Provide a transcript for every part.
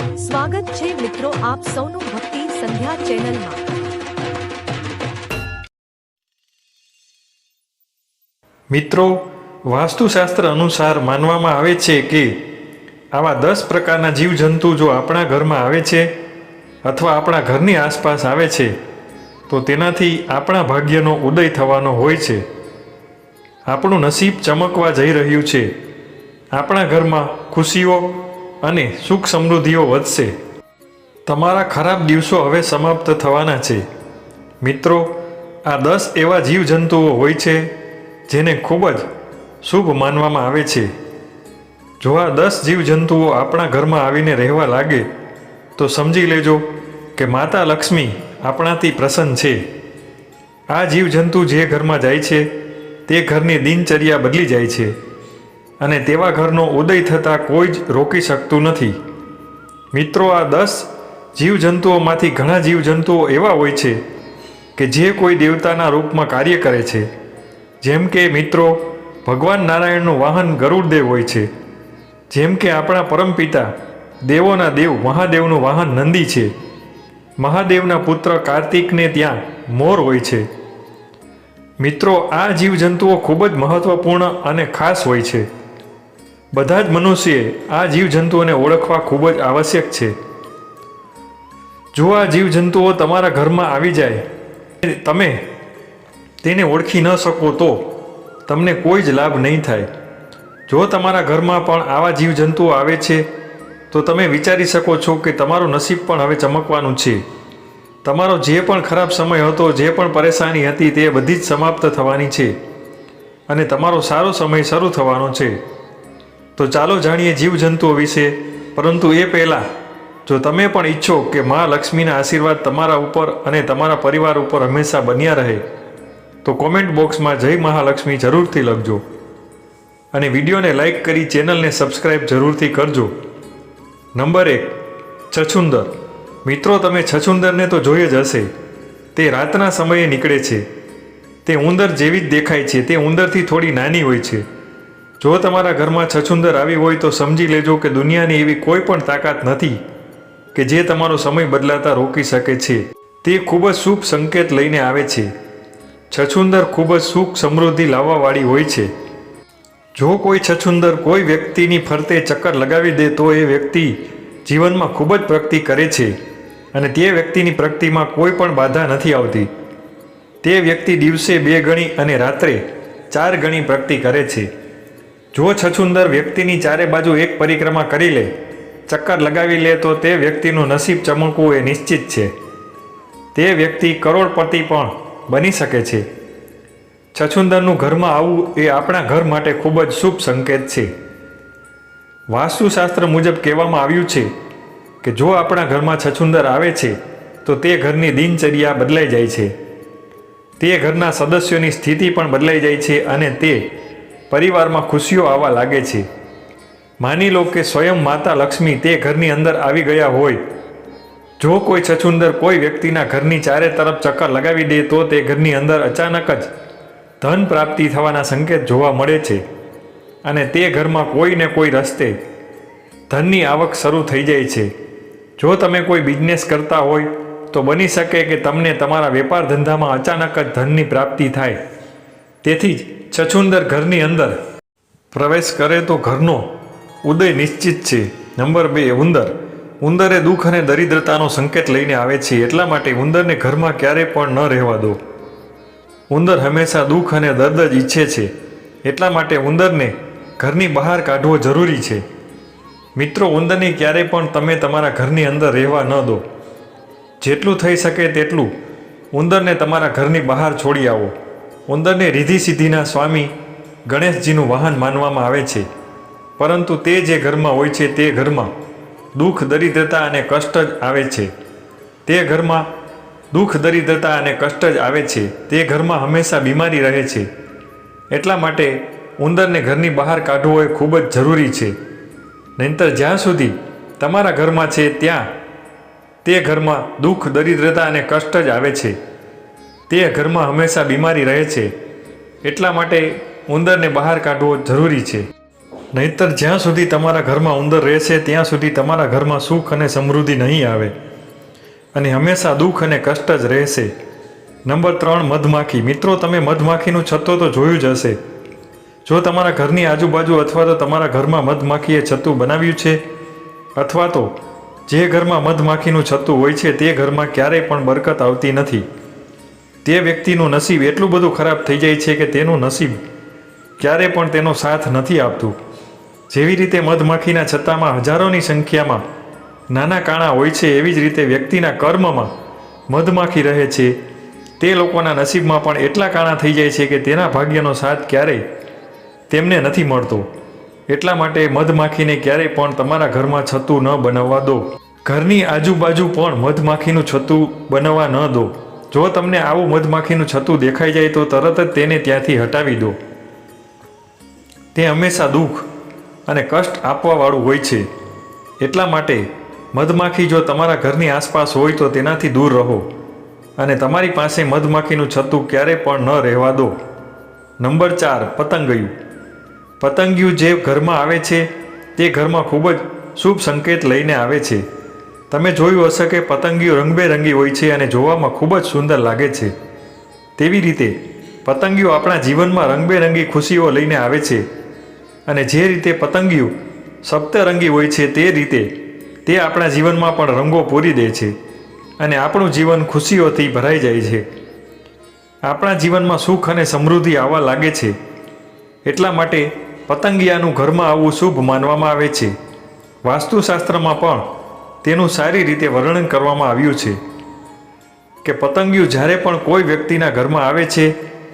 સ્વાગત છે મિત્રો આપ સૌનું ભક્તિ સંધ્યા ચેનલમાં। મિત્રો, વાસ્તુશાસ્ત્ર અનુસાર માનવામાં આવે છે કે આવા 10 પ્રકારના જીવજંતુ જો આપણા ઘરમાં આવે છે અથવા આપણા ઘરની આસપાસ આવે છે તો તેનાથી આપણા ભાગ્યનો ઉદય થવાનો હોય છે। આપણું નસીબ ચમકવા જઈ રહ્યું છે। આપણા ઘરમાં ખુશીઓ અને સુખ સમૃદ્ધિઓ વધશે। તમારા ખરાબ દિવસો હવે સમાપ્ત થવાના છે। મિત્રો, આ 10 એવા જીવજંતુઓ હોય છે જેને ખૂબ જ શુભ માનવામાં આવે છે। જો આ 10 જીવજંતુઓ આપણા ઘરમાં આવીને રહેવા લાગે તો સમજી લેજો કે માતા લક્ષ્મી આપણાથી પ્રસન્ન છે। આ જીવજંતુ જે ઘરમાં જાય છે તે ઘરની દિનચર્યા બદલી જાય છે અને તેવા ઘરનો ઉદય થતાં કોઈ જ રોકી શકતું નથી। મિત્રો, આ 10 જીવજંતુઓમાંથી ઘણા જીવજંતુઓ એવા હોય છે કે જે કોઈ દેવતાના રૂપમાં કાર્ય કરે છે। જેમ કે મિત્રો, ભગવાન નારાયણનું વાહન ગરુડદેવ હોય છે। જેમ કે આપણા પરમપિતા દેવોના દેવ મહાદેવનું વાહન નંદી છે। મહાદેવના પુત્ર કાર્તિકને ત્યાં મોર હોય છે। મિત્રો, આ જીવજંતુઓ ખૂબ જ મહત્વપૂર્ણ અને ખાસ હોય છે। બધા જ મનુષ્યએ આ જીવજંતુઓને ઓળખવા ખૂબ જ આવશ્યક છે। જો આ જીવજંતુઓ તમારા ઘરમાં આવી જાય તમે તેને ઓળખી ન શકો તો તમને કોઈ જ લાભ નહીં થાય। જો તમારા ઘરમાં પણ આવા જીવજંતુઓ આવે છે તો તમે વિચારી શકો છો કે તમારું નસીબ પણ હવે ચમકવાનું છે। તમારો જે પણ ખરાબ સમય હતો, જે પણ પરેશાની હતી તે બધી જ સમાપ્ત થવાની છે અને તમારો સારો સમય શરૂ થવાનો છે। તો ચાલો જાણીએ જીવજંતુઓ વિશે। પરંતુ એ પહેલાં જો તમે પણ ઈચ્છો કે મા લક્ષ્મીના આશીર્વાદ તમારા ઉપર અને તમારા પરિવાર ઉપર હંમેશા બન્યા રહે તો કોમેન્ટ બોક્સમાં જય મહાલક્ષ્મી જરૂરથી લખજો અને વિડીયોને લાઈક કરી ચેનલને સબસ્ક્રાઈબ જરૂરથી કરજો। નંબર 1, છછુંદર। મિત્રો, તમે છછુંદરને તો જોઈ જ હશે। તે રાતના સમયે નીકળે છે। તે ઉંદર જેવી જ દેખાય છે। તે ઉંદરથી થોડી નાની હોય છે। જો તમારા ઘરમાં છછુંદર આવી હોય તો સમજી લેજો કે દુનિયાની એવી કોઈ પણ તાકાત નથી કે જે તમારો સમય બદલાતા રોકી શકે છે। તે ખૂબ જ શુભ સંકેત લઈને આવે છે। છછુંદર ખૂબ જ સુખ સમૃદ્ધિ લાવવાવાળી હોય છે। જો કોઈ છછુંદર કોઈ વ્યક્તિની ફરતે ચક્કર લગાવી દે તો એ વ્યક્તિ જીવનમાં ખૂબ જ પ્રગતિ કરે છે અને તે વ્યક્તિની પ્રગતિમાં કોઈ પણ બાધા નથી આવતી। તે વ્યક્તિ દિવસે 2 ગણી અને રાત્રે 4 ગણી પ્રગતિ કરે છે। જો છછુંદર વ્યક્તિની ચારે બાજુ એક પરિક્રમા કરી લે, ચક્કર લગાવી લે તો તે વ્યક્તિનું નસીબ ચમકવું એ નિશ્ચિત છે। તે વ્યક્તિ કરોડપતિ પણ બની શકે છે। છછુંદરનું ઘરમાં આવવું એ આપણા ઘર માટે ખૂબ જ શુભ સંકેત છે। વાસ્તુશાસ્ત્ર મુજબ કહેવામાં આવ્યું છે કે જો આપણા ઘરમાં છછુંદર આવે છે તો તે ઘરની દિનચર્યા બદલાઈ જાય છે। તે ઘરના સદસ્યોની સ્થિતિ પણ બદલાઈ જાય છે અને તે પરિવારમાં ખુશીઓ આવવા લાગે છે। માની લો કે સ્વયં માતા લક્ષ્મી તે ઘરની અંદર આવી ગયા હોય। જો કોઈ છછુંદર કોઈ વ્યક્તિના ઘરની ચારે તરફ ચક્કર લગાવી દે તો તે ઘરની અંદર અચાનક જ ધન પ્રાપ્તિ થવાના સંકેત જોવા મળે છે અને તે ઘરમાં કોઈ ને કોઈ રસ્તે ધનની આવક શરૂ થઈ જાય છે। જો તમે કોઈ બિઝનેસ કરતા હોય તો બની શકે કે તમને તમારા વેપાર ધંધામાં અચાનક જ ધનની પ્રાપ્તિ થાય। તેથી જ છછુંદર ઘરની અંદર પ્રવેશ કરે તો ઘરનો ઉદય નિશ્ચિત છે। નંબર 2, ઉંદર। ઉંદર એ દુઃખ અને દરિદ્રતાનો સંકેત લઈને આવે છે। એટલા માટે ઉંદરને ઘરમાં ક્યારેય પણ ન રહેવા દો। ઉંદર હંમેશા દુઃખ અને દર્દ જ ઈચ્છે છે। એટલા માટે ઉંદરને ઘરની બહાર કાઢવો જરૂરી છે। મિત્રો, ઉંદરને ક્યારેય પણ તમે તમારા ઘરની અંદર રહેવા ન દો। જેટલું થઈ શકે તેટલું ઉંદરને તમારા ઘરની બહાર છોડી આવો। ઉંદરને રિદ્ધિ સિદ્ધિના સ્વામી ગણેશજીનું વાહન માનવામાં આવે છે, પરંતુ તે જે ઘરમાં હોય છે તે ઘરમાં દુઃખ દરિદ્રતા અને કષ્ટ જ આવે છે। તે ઘરમાં દુઃખ દરિદ્રતા અને કષ્ટ જ આવે છે। તે ઘરમાં હંમેશા બીમારી રહે છે। એટલા માટે ઉંદરને ઘરની બહાર કાઢવો એ ખૂબ જ જરૂરી છે। નહીંતર જ્યાં સુધી તમારા ઘરમાં છે ત્યાં તે ઘરમાં દુઃખ દરિદ્રતા અને કષ્ટ જ આવે છે। તે ઘરમાં હંમેશા બીમારી રહે છે। એટલા માટે ઉંદરને બહાર કાઢવો જરૂરી છે। નહીંતર જ્યાં સુધી તમારા ઘરમાં ઉંદર રહેશે ત્યાં સુધી તમારા ઘરમાં સુખ અને સમૃદ્ધિ નહીં આવે અને હંમેશા દુઃખ અને કષ્ટ જ રહેશે. નંબર 3, મધમાખી. મિત્રો, તમે મધમાખીનું છત્તો તો જોયું જ હશે. જો તમારા ઘરની આજુબાજુ અથવા તો તમારા ઘરમાં મધમાખીએ છત્તું બનાવ્યું છે અથવા તો જે ઘરમાં મધમાખીનું છત્તું હોય છે તે ઘરમાં ક્યારેય પણ બરકત આવતી નથી. તે વ્યક્તિનું નસીબ એટલું બધું ખરાબ થઈ જાય છે કે તેનું નસીબ ક્યારે પણ તેનો સાથ નથી આપતું. જેવી રીતે મધમાખીના છત્તામાં હજારોની સંખ્યામાં નાના કાણા હોય છે, એવી જ રીતે વ્યક્તિના કર્મમાં મધમાખી રહે છે. તે લોકોના નસીબમાં પણ એટલા કાણા થઈ જાય છે કે તેના ભાગ્યનો સાથ ક્યારેય તેમને નથી મળતો. એટલા માટે મધમાખીને ક્યારેય પણ તમારા ઘરમાં છત્તું ન બનાવવા દો. ઘરની આજુબાજુ પણ મધમાખીનું છત્તું બનાવવા ન દો. જો તમને આવું મધમાખીનું છત્તું દેખાઈ જાય તો તરત જ તેને ત્યાંથી હટાવી દો. તે હંમેશા દુઃખ અને કષ્ટ આપવાવાળું હોય છે. એટલા માટે મધમાખી જો તમારા ઘરની આસપાસ હોય તો તેનાથી દૂર રહો અને તમારી પાસે મધમાખીનું છત્તું ક્યારે પણ ન રહેવા દો. નંબર 4, પતંગિયું. પતંગિયું જે ઘરમાં આવે છે તે ઘરમાં ખૂબ જ શુભ સંકેત લઈને આવે છે. તમે જોયું હશે કે પતંગિયું રંગબેરંગી હોય છે અને જોવામાં ખૂબ જ સુંદર લાગે છે. તેવી રીતે પતંગિયું આપણા જીવનમાં રંગબેરંગી ખુશીઓ લઈને આવે છે અને જે રીતે પતંગિયું સપ્તરંગી હોય છે તે રીતે તે આપણા જીવનમાં પણ રંગો પૂરી દે છે અને આપણું જીવન ખુશીઓથી ભરાઈ જાય છે. આપણા જીવનમાં સુખ અને સમૃદ્ધિ આવવા લાગે છે. એટલા માટે પતંગિયાનું ઘરમાં આવવું શુભ માનવામાં આવે છે. વાસ્તુશાસ્ત્રમાં પણ તેનું સારી રીતે વર્ણન કરવામાં આવ્યું છે કે પતંગિયું જ્યારે પણ કોઈ વ્યક્તિના ઘરમાં આવે છે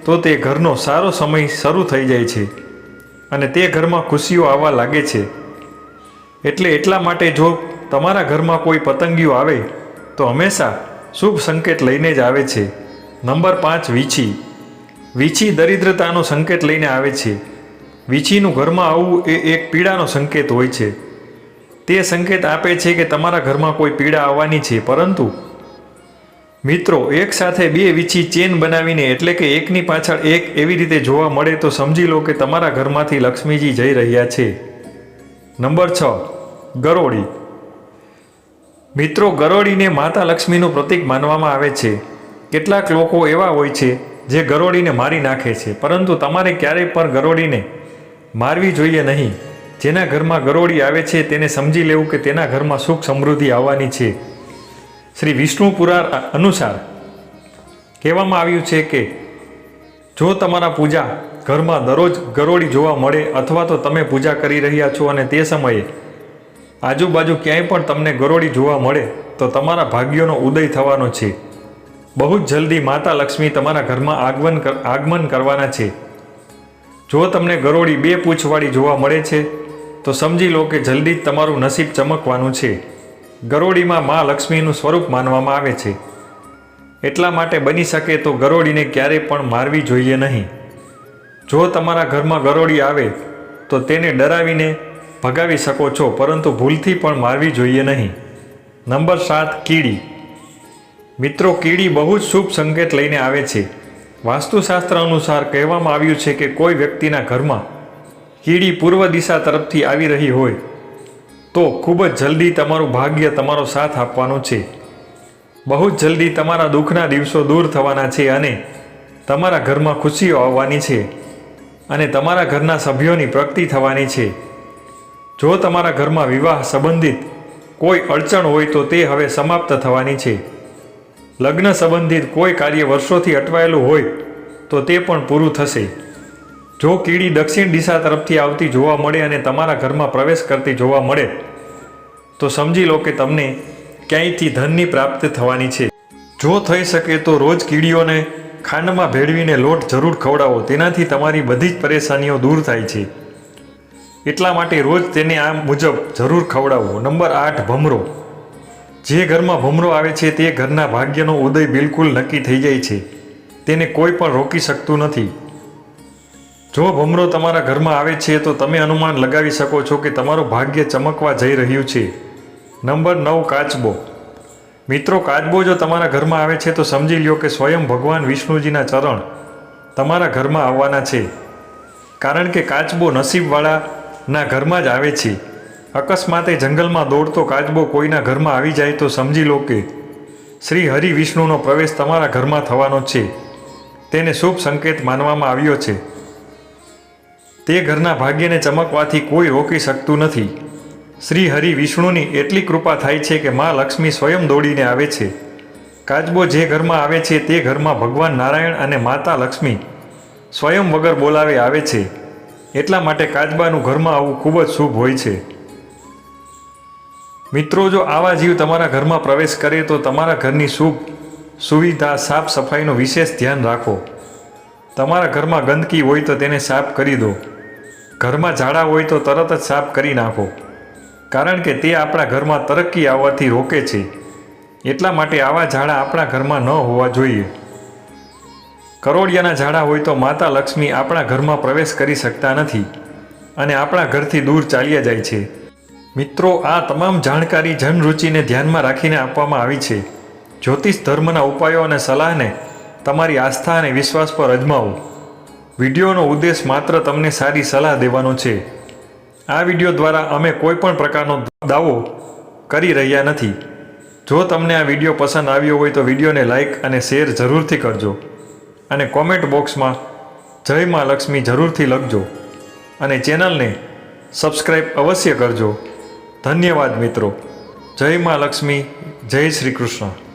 તો તે ઘરનો સારો સમય શરૂ થઈ જાય છે અને તે ઘરમાં ખુશીઓ આવવા લાગે છે. એટલા માટે જો તમારા ઘરમાં કોઈ પતંગિયું આવે તો હંમેશા શુભ સંકેત લઈને જ આવે છે. નંબર 5, વીંછી. વીંછી દરિદ્રતાનો સંકેત લઈને આવે છે. વીંછીનું ઘરમાં આવવું એ એક પીડાનો સંકેત હોય છે. તે સંકેત આપે છે કે તમારા ઘરમાં કોઈ પીડા આવવાની છે. પરંતુ મિત્રો, એક સાથે 2 વીંછી ચેન બનાવીને એટલે કે એકની પાછળ એક એવી રીતે જોવા મળે તો સમજી લો કે તમારા ઘરમાંથી લક્ષ્મીજી જઈ રહ્યા છે. નંબર 6, ગરોળી. મિત્રો, ગરોળીને માતા લક્ષ્મીનું પ્રતીક માનવામાં આવે છે. કેટલાક લોકો એવા હોય છે જે ગરોળીને મારી નાખે છે, પરંતુ તમારે ક્યારેય પણ ગરોળીને મારવી જોઈએ નહીં. જેના ઘરમાં ગરોળી આવે છે તેને સમજી લેવું કે તેના ઘરમાં સુખ સમૃદ્ધિ આવવાની છે. શ્રી વિષ્ણુ પુરાણ અનુસાર કહેવામાં આવ્યું છે કે જો તમારા પૂજા ઘરમાં દરરોજ ગરોળી જોવા મળે અથવા તો તમે પૂજા કરી રહ્યા છો અને તે સમયે આજુબાજુ ક્યાંય પણ તમને ગરોળી જોવા મળે તો તમારા ભાગ્યોનો ઉદય થવાનો છે. બહુ જ જલ્દી માતા લક્ષ્મી તમારા ઘરમાં આગમન કરવાના છે. જો તમને ગરોળી 2 પૂંછવાળી જોવા મળે છે તો સમજી લો કે જલ્દી જ તમારું નસીબ ચમકવાનું છે. ગરોળીમાં મા લક્ષ્મીનું સ્વરૂપ માનવામાં આવે છે. એટલા માટે બની શકે તો ગરોળીને ક્યારેય પણ મારવી જોઈએ નહીં. જો તમારા ઘરમાં ગરોળી આવે તો તેને ડરાવીને ભગાવી શકો છો, પરંતુ ભૂલથી પણ મારવી જોઈએ નહીં. નંબર 7, કીડી. મિત્રો, કીડી બહુ જ શુભ સંકેત લઈને આવે છે. વાસ્તુશાસ્ત્ર અનુસાર કહેવામાં આવ્યું છે કે કોઈ વ્યક્તિના ઘરમાં કીડી પૂર્વ દિશા તરફથી આવી રહી હોય તો ખૂબ જ જલ્દી તમારું ભાગ્ય તમારો સાથ આપવાનું છે. બહુ જ જલ્દી તમારા દુઃખના દિવસો દૂર થવાના છે અને તમારા ઘરમાં ખુશીઓ આવવાની છે અને તમારા ઘરના સભ્યોની પ્રગતિ થવાની છે. જો તમારા ઘરમાં વિવાહ સંબંધિત કોઈ અડચણ હોય તો તે હવે સમાપ્ત થવાની છે. લગ્ન સંબંધિત કોઈ કાર્ય વર્ષોથી અટવાયેલું હોય તો તે પણ પૂરું થશે. જો કીડી દક્ષિણ દિશા તરફથી આવતી જોવા મળે અને તમારા ઘરમાં પ્રવેશ કરતી જોવા મળે તો સમજી લો કે તમને ક્યાંયથી ધનની પ્રાપ્તિ થવાની છે. જો થઈ શકે તો રોજ કીડીઓને ખાંડમાં ભેળવીને લોટ જરૂર ખવડાવો. તેનાથી તમારી બધી જ પરેશાનીઓ દૂર થાય છે. એટલા માટે રોજ તેને આ મુજબ જરૂર ખવડાવો. નંબર 8, ભમરો. જે ઘરમાં ભમરો આવે છે તે ઘરના ભાગ્યનો ઉદય બિલકુલ નક્કી થઈ જાય છે. તેને કોઈ પણ રોકી શકતું નથી. જો ભમરો તમારા ઘરમાં આવે છે તો તમે અનુમાન લગાવી શકો છો કે તમારું ભાગ્ય ચમકવા જઈ રહ્યું છે. નંબર 9, કાચબો. મિત્રો, કાચબો જો તમારા ઘરમાં આવે છે તો સમજી લ્યો કે સ્વયં ભગવાન વિષ્ણુજીના ચરણ તમારા ઘરમાં આવવાના છે. કારણ કે કાચબો નસીબવાળા ના ઘરમાં જ આવે છે. અકસ્માતે જંગલમાં દોડતો કાચબો કોઈના ઘરમાં આવી જાય તો સમજી લો કે શ્રી હરિ વિષ્ણુનો પ્રવેશ તમારા ઘરમાં થવાનો છે. તેને શુભ સંકેત માનવામાં આવ્યો છે. તે ઘરના ભાગ્યને ચમકવાથી કોઈ રોકી શકતું નથી. શ્રી હરિ વિષ્ણુની એટલી કૃપા થાય છે કે મા લક્ષ્મી સ્વયં દોડીને આવે છે. કાચબો જે ઘરમાં આવે છે તે ઘરમાં ભગવાન નારાયણ અને માતા લક્ષ્મી સ્વયં વગર બોલાવે આવે છે. એટલા માટે કાચબાનું ઘરમાં આવવું ખૂબ જ શુભ હોય છે. મિત્રો, જો આવા જીવ તમારા ઘરમાં પ્રવેશ કરે તો તમારા ઘરની શુભ સુવિધા સાફ સફાઈનું વિશેષ ધ્યાન રાખો. તમારા ઘરમાં ગંદકી હોય તો તેને સાફ કરી દો. ઘરમાં ઝાડા હોય તો તરત જ સાફ કરી નાખો, કારણ કે તે આપણા ઘરમાં તરક્કી આવવાથી રોકે છે. એટલા માટે આવા ઝાડા આપણા ઘરમાં ન હોવા જોઈએ. કરોળિયાના ઝાડા હોય તો માતા લક્ષ્મી આપણા ઘરમાં પ્રવેશ કરી શકતા નથી અને આપણા ઘરથી દૂર ચાલ્યા જાય છે. મિત્રો, આ તમામ જાણકારી જનરુચિને ધ્યાનમાં રાખીને આપવામાં આવી છે. જ્યોતિષ ધર્મના ઉપાયો અને સલાહને તમારી આસ્થા અને વિશ્વાસ પર અજમાવો. વિડીયોનો ઉદ્દેશ માત્ર તમને સારી સલાહ દેવાનો છે. આ વિડીયો દ્વારા અમે કોઈ પણ પ્રકારનો દાવો કરી રહ્યા નથી. જો તમને આ વિડીયો પસંદ આવ્યો હોય તો વિડીયોને લાઇક અને શેર જરૂરથી કરજો અને કોમેન્ટ બોક્સમાં જય મા લક્ષ્મી જરૂરથી લખજો અને ચેનલને સબસ્ક્રાઈબ અવશ્ય કરજો. ધન્યવાદ મિત્રો. જય મા લક્ષ્મી. જય શ્રી કૃષ્ણ.